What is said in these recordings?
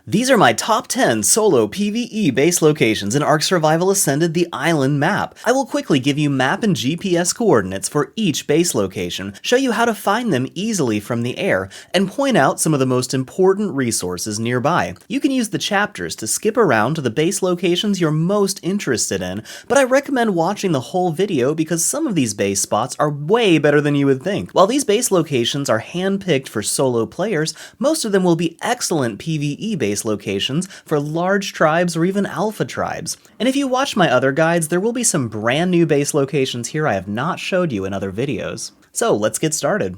These are my top 10 solo PVE base locations in Ark Survival Ascended the Island map. I will quickly give you map and GPS coordinates for each base location, show you how to find them easily from the air, and point out some of the most important resources nearby. You can use the chapters to skip around to the base locations you're most interested in, but I recommend watching the whole video because some of these base spots are way better than you would think. While these base locations are hand-picked for solo players, most of them will be excellent PVE base locations for large tribes or even alpha tribes. And if you watch my other guides, there will be some brand new base locations here I have not showed you in other videos. So let's get started.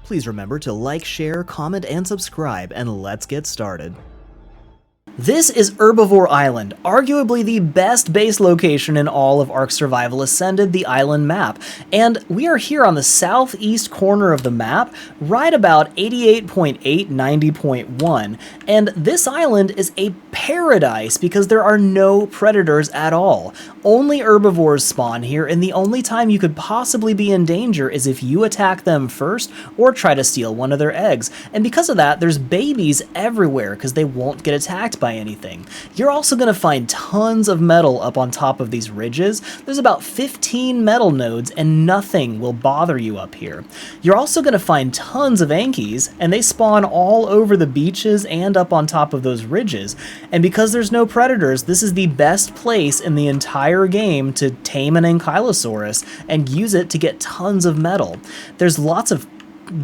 Please remember to like, share, comment, and subscribe, and let's get started. This is Herbivore Island, arguably the best base location in all of Ark Survival Ascended, the island map, and we are here on the southeast corner of the map, right about 88.8, 90.1, and this island is a paradise because there are no predators at all. Only herbivores spawn here, and the only time you could possibly be in danger is if you attack them first or try to steal one of their eggs, and because of that, there's babies everywhere because they won't get attacked by anything. You're also going to find tons of metal up on top of these ridges. There's about 15 metal nodes and nothing will bother you up here. You're also going to find tons of Ankies, and they spawn all over the beaches and up on top of those ridges. And because there's no predators, this is the best place in the entire game to tame an Ankylosaurus and use it to get tons of metal. There's lots of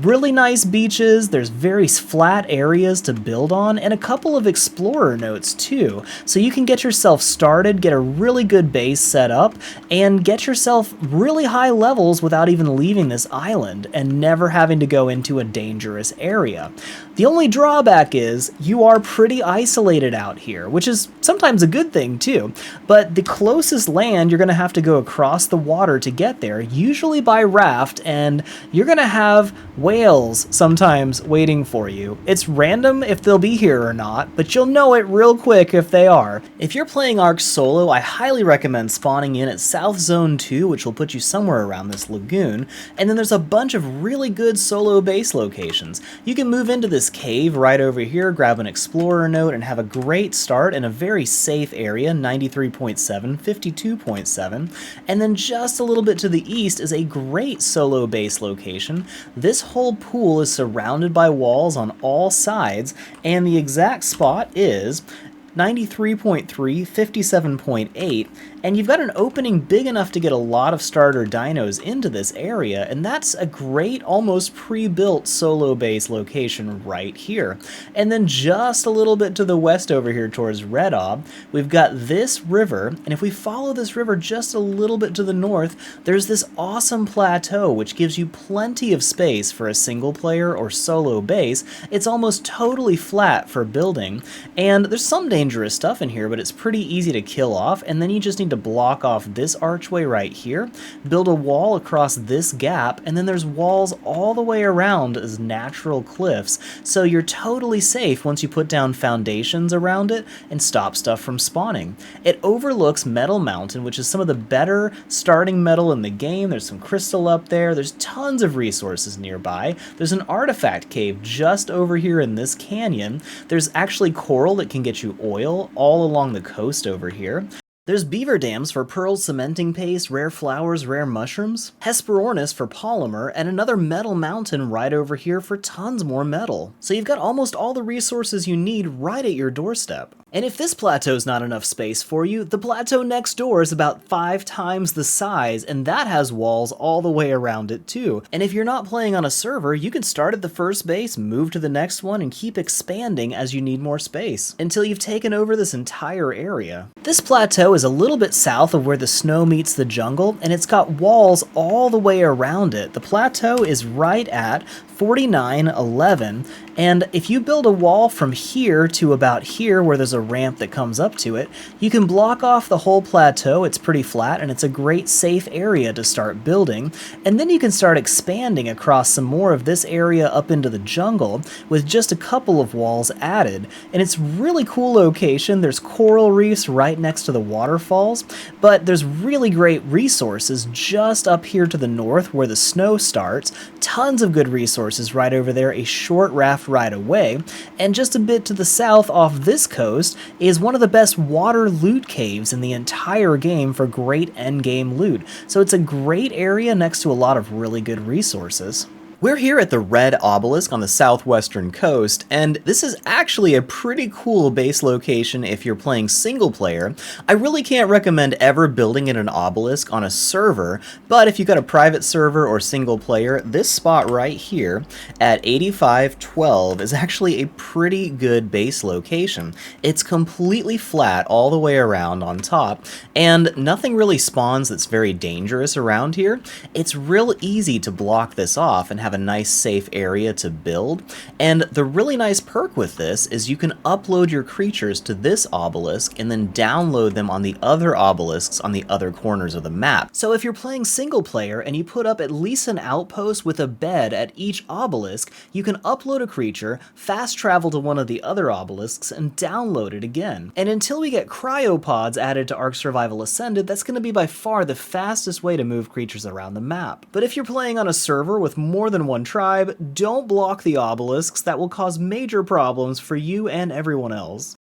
really nice beaches, there's very flat areas to build on, and a couple of explorer notes too, so you can get yourself started, get a really good base set up, and get yourself really high levels without even leaving this island, and never having to go into a dangerous area. The only drawback is you are pretty isolated out here, which is sometimes a good thing too, but the closest land you're going to have to go across the water to get there, usually by raft, and you're going to have whales sometimes waiting for you. It's random if they'll be here or not, but you'll know it real quick if they are. If you're playing Ark solo, I highly recommend spawning in at South Zone 2, which will put you somewhere around this lagoon, and then there's a bunch of really good solo base locations. You can move into this cave right over here, grab an explorer note, and have a great start in a very safe area, 93.7, 52.7, and then just a little bit to the east is a great solo base location. This whole pool is surrounded by walls on all sides, and the exact spot is 93.3, 57.8, and you've got an opening big enough to get a lot of starter dinos into this area, and that's a great, almost pre-built solo base location right here. And then just a little bit to the west over here towards Red Ob, we've got this river, and if we follow this river just a little bit to the north, there's this awesome plateau which gives you plenty of space for a single player or solo base. It's almost totally flat for building, and there's some dangerous stuff in here, but it's pretty easy to kill off, and then you just need to block off this archway right here, build a wall across this gap, and then there's walls all the way around as natural cliffs, so you're totally safe once you put down foundations around it and stop stuff from spawning. It overlooks Metal Mountain, which is some of the better starting metal in the game. There's some crystal up there, there's tons of resources nearby. There's an artifact cave just over here in this canyon. There's actually coral that can get you oil all along the coast over here. There's beaver dams for pearl cementing paste, rare flowers, rare mushrooms, Hesperornis for polymer, and another metal mountain right over here for tons more metal. So you've got almost all the resources you need right at your doorstep. And if this plateau's not enough space for you, the plateau next door is about 5 times the size, and that has walls all the way around it too. And if you're not playing on a server, you can start at the first base, move to the next one, and keep expanding as you need more space, until you've taken over this entire area. This plateau is a little bit south of where the snow meets the jungle, and it's got walls all the way around it. The plateau is right at 49.11, and if you build a wall from here to about here where there's a ramp that comes up to it, you can block off the whole plateau. It's pretty flat and it's a great safe area to start building, and then you can start expanding across some more of this area up into the jungle with just a couple of walls added. And it's really cool location. There's coral reefs right next to the waterfalls, but there's really great resources just up here to the north where the snow starts. Tons of good resources right over there, a short raft ride away, and just a bit to the south off this coast is one of the best water loot caves in the entire game for great endgame loot. So it's a great area next to a lot of really good resources. We're here at the Red Obelisk on the southwestern coast, and this is actually a pretty cool base location if you're playing single player. I really can't recommend ever building in an obelisk on a server, but if you've got a private server or single player, this spot right here at 8512 is actually a pretty good base location. It's completely flat all the way around on top, and nothing really spawns that's very dangerous around here. It's real easy to block this off and have a nice safe area to build, and the really nice perk with this is you can upload your creatures to this obelisk and then download them on the other obelisks on the other corners of the map. So if you're playing single player and you put up at least an outpost with a bed at each obelisk, you can upload a creature, fast travel to one of the other obelisks, and download it again. And until we get cryopods added to Ark Survival Ascended, that's going to be by far the fastest way to move creatures around the map. But if you're playing on a server with more than one tribe, don't block the obelisks. That will cause major problems for you and everyone else.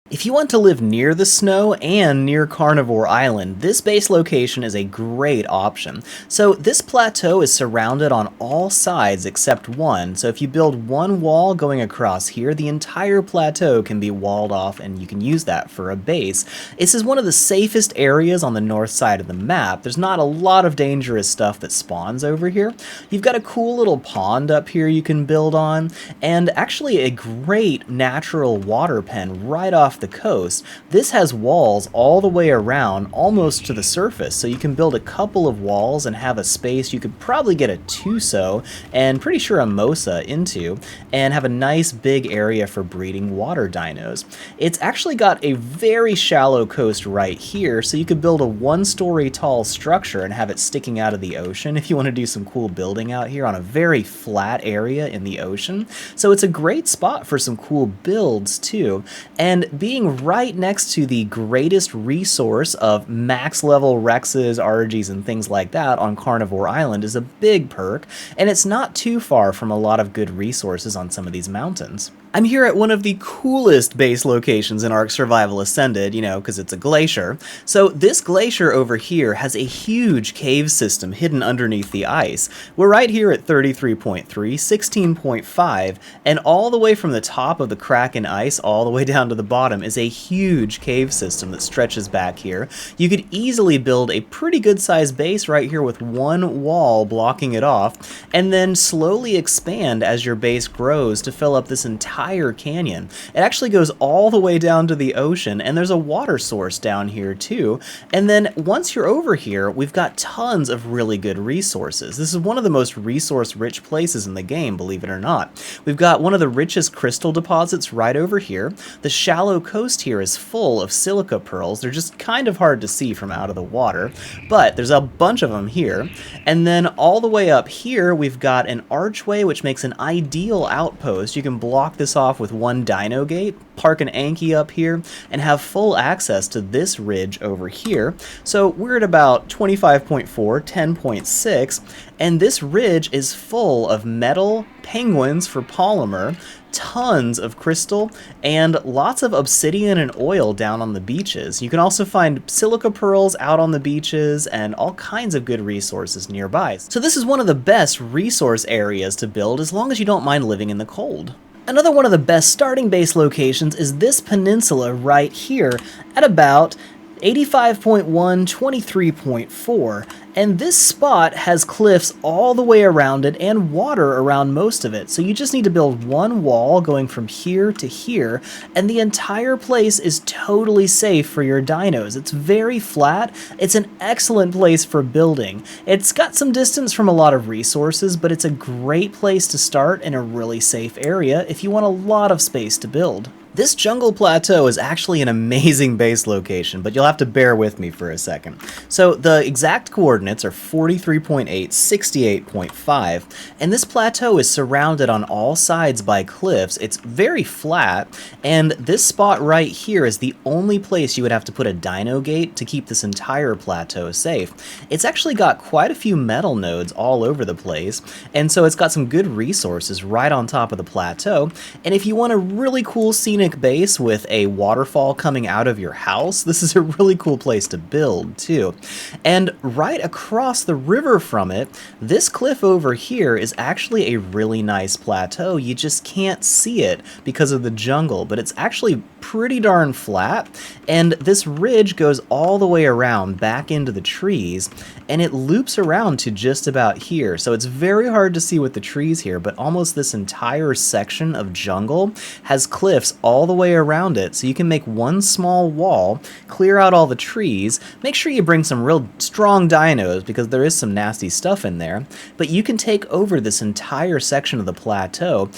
If you want to live near the snow and near Carnivore Island, this base location is a great option. So this plateau is surrounded on all sides except one, so if you build one wall going across here, the entire plateau can be walled off and you can use that for a base. This is one of the safest areas on the north side of the map. There's not a lot of dangerous stuff that spawns over here. You've got a cool little pond up here you can build on, and actually a great natural water pen right off the coast. This has walls all the way around, almost to the surface, so you can build a couple of walls and have a space you could probably get a Tuso and pretty sure a Mosa into, and have a nice big area for breeding water dinos. It's actually got a very shallow coast right here, so you could build a one-story tall structure and have it sticking out of the ocean if you want to do some cool building out here on a very flat area in the ocean. So it's a great spot for some cool builds too, and being right next to the greatest resource of max level Rexes, Argies, and things like that on Carnivore Island is a big perk, and it's not too far from a lot of good resources on some of these mountains. I'm here at one of the coolest base locations in Ark Survival Ascended, you know, because it's a glacier. So this glacier over here has a huge cave system hidden underneath the ice. We're right here at 33.3, 16.5, and all the way from the top of the crack in ice all the way down to the bottom is a huge cave system that stretches back here. You could easily build a pretty good sized base right here with one wall blocking it off, and then slowly expand as your base grows to fill up this entire canyon. It actually goes all the way down to the ocean, and there's a water source down here too. And then once you're over here, we've got tons of really good resources. This is one of the most resource-rich places in the game, believe it or not. We've got one of the richest crystal deposits right over here. The shallow coast here is full of silica pearls. They're just kind of hard to see from out of the water, but there's a bunch of them here. And then all the way up here, we've got an archway, which makes an ideal outpost. You can block this off with one dino gate, park an Anki up here, and have full access to this ridge over here. So we're at about 25.4, 10.6, and this ridge is full of metal, penguins for polymer, tons of crystal, and lots of obsidian and oil down on the beaches. You can also find silica pearls out on the beaches and all kinds of good resources nearby. So this is one of the best resource areas to build as long as you don't mind living in the cold. Another one of the best starting base locations is this peninsula right here at about 85.1, 23.4, and this spot has cliffs all the way around it and water around most of it, so you just need to build one wall going from here to here, and the entire place is totally safe for your dinos. It's very flat, it's an excellent place for building. It's got some distance from a lot of resources, but it's a great place to start in a really safe area if you want a lot of space to build. This jungle plateau is actually an amazing base location, but you'll have to bear with me for a second. So the exact coordinates are 43.8, 68.5, and this plateau is surrounded on all sides by cliffs. It's very flat, and this spot right here is the only place you would have to put a dino gate to keep this entire plateau safe. It's actually got quite a few metal nodes all over the place, and so it's got some good resources right on top of the plateau, and if you want a really cool scenic base with a waterfall coming out of your house, this is a really cool place to build too. And right across the river from it, this cliff over here is actually a really nice plateau. You just can't see it because of the jungle, but it's actually pretty darn flat, and this ridge goes all the way around back into the trees, and it loops around to just about here. So it's very hard to see with the trees here, but almost this entire section of jungle has cliffs all the way around it, so you can make one small wall, clear out all the trees, make sure you bring some real strong dinos because there is some nasty stuff in there, but you can take over this entire section of the plateau.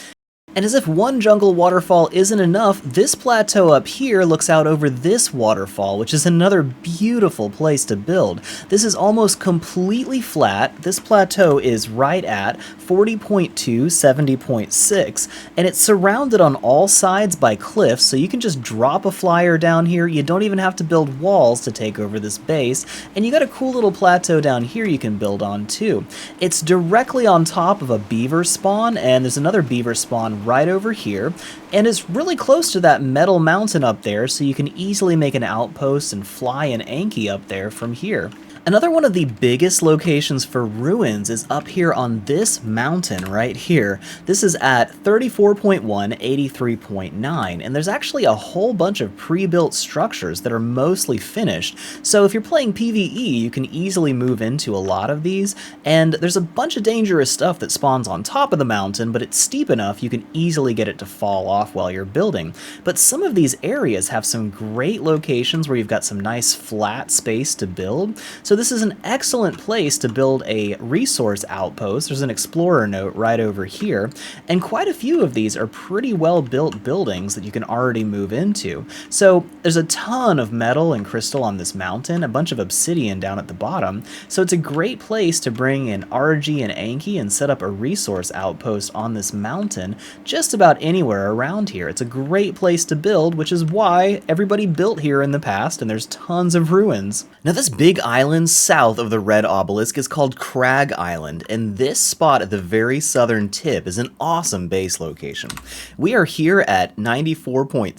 And as if one jungle waterfall isn't enough, this plateau up here looks out over this waterfall, which is another beautiful place to build. This is almost completely flat. This plateau is right at 40.2, 70.6, and it's surrounded on all sides by cliffs, so you can just drop a flyer down here. You don't even have to build walls to take over this base, and you got a cool little plateau down here you can build on too. It's directly on top of a beaver spawn, and there's another beaver spawn right over here, and it's really close to that metal mountain up there, so you can easily make an outpost and fly an Anki up there from here. Another one of the biggest locations for ruins is up here on this mountain right here. This is at 34.1, 83.9, and there's actually a whole bunch of pre-built structures that are mostly finished. So if you're playing PvE, you can easily move into a lot of these, and there's a bunch of dangerous stuff that spawns on top of the mountain, but it's steep enough you can easily get it to fall off while you're building. But some of these areas have some great locations where you've got some nice flat space to build. So this is an excellent place to build a resource outpost. There's an explorer note right over here, and quite a few of these are pretty well built buildings that you can already move into. So there's a ton of metal and crystal on this mountain, a bunch of obsidian down at the bottom, so it's a great place to bring in RG and Anki and set up a resource outpost on this mountain just about anywhere around here. It's a great place to build, which is why everybody built here in the past, and there's tons of ruins. Now this big island south of the red obelisk is called Crag Island, and this spot at the very southern tip is an awesome base location. We are here at 94.6,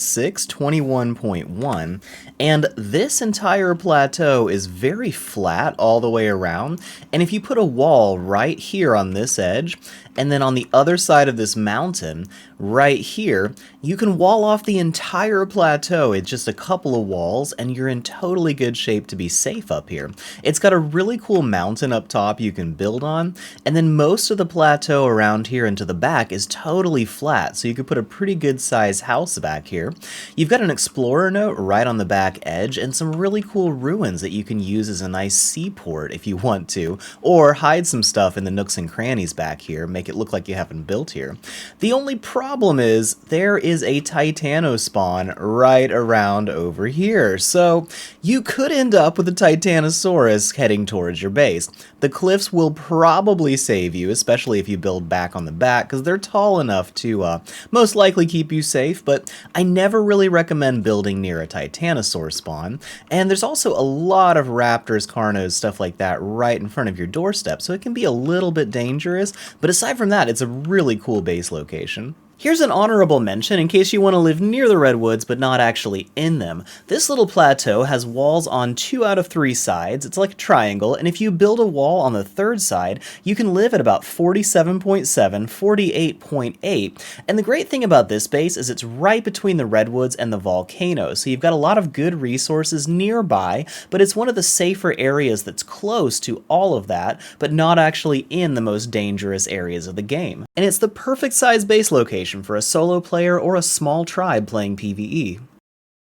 21.1, and this entire plateau is very flat all the way around, and if you put a wall right here on this edge, and then on the other side of this mountain, right here, you can wall off the entire plateau. It's just a couple of walls, and you're in totally good shape to be safe up here. It's got a really cool mountain up top you can build on, and then most of the plateau around here and to the back is totally flat, so you could put a pretty good sized house back here. You've got an explorer note right on the back edge, and some really cool ruins that you can use as a nice seaport if you want to, or hide some stuff in the nooks and crannies back here, make it look like you haven't built here. The only problem is there is a Titano spawn right around over here, so you could end up with a Titanosaurus heading towards your base. The cliffs will probably save you, especially if you build back on the back, because they're tall enough to most likely keep you safe, but I never really recommend building near a Titanosaur spawn, and there's also a lot of raptors, carnos, stuff like that right in front of your doorstep, so it can be a little bit dangerous, but aside from that, it's a really cool base location. Here's an honorable mention in case you want to live near the redwoods but not actually in them. This little plateau has walls on 2 out of 3 sides. It's like a triangle, and if you build a wall on the 3rd side, you can live at about 47.7, 48.8. And the great thing about this base is it's right between the redwoods and the volcano, so you've got a lot of good resources nearby, but it's one of the safer areas that's close to all of that, but not actually in the most dangerous areas of the game. And it's the perfect size base location for a solo player or a small tribe playing PvE.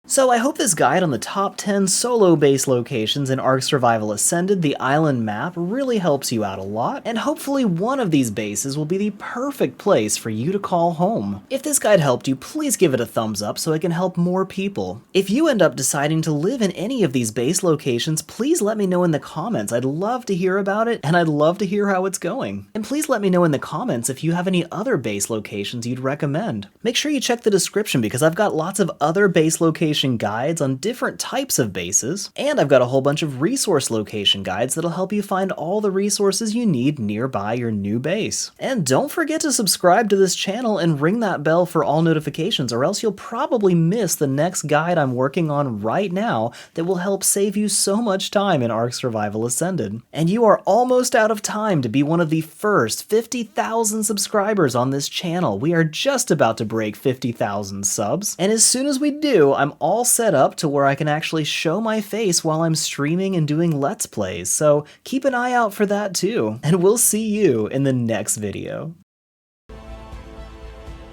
So I hope this guide on the top 10 solo base locations in Ark Survival Ascended, the island map, really helps you out a lot, and hopefully one of these bases will be the perfect place for you to call home. If this guide helped you, please give it a thumbs up so it can help more people. If you end up deciding to live in any of these base locations, please let me know in the comments. I'd love to hear about it, and I'd love to hear how it's going. And please let me know in the comments if you have any other base locations you'd recommend. Make sure you check the description because I've got lots of other base locations guides on different types of bases, and I've got a whole bunch of resource location guides that'll help you find all the resources you need nearby your new base. And don't forget to subscribe to this channel and ring that bell for all notifications, or else you'll probably miss the next guide I'm working on right now that will help save you so much time in Ark Survival Ascended. And you are almost out of time to be one of the first 50,000 subscribers on this channel. We are just about to break 50,000 subs, and as soon as we do, I'm all set up to where I can actually show my face while I'm streaming and doing Let's Plays, so keep an eye out for that too, and we'll see you in the next video.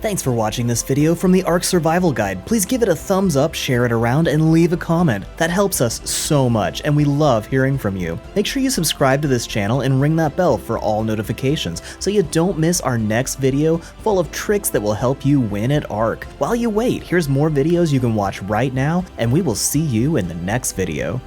Thanks for watching this video from the Ark Survival Guide. Please give it a thumbs up, share it around, and leave a comment. That helps us so much, and we love hearing from you. Make sure you subscribe to this channel and ring that bell for all notifications so you don't miss our next video full of tricks that will help you win at Ark. While you wait, here's more videos you can watch right now, and we will see you in the next video.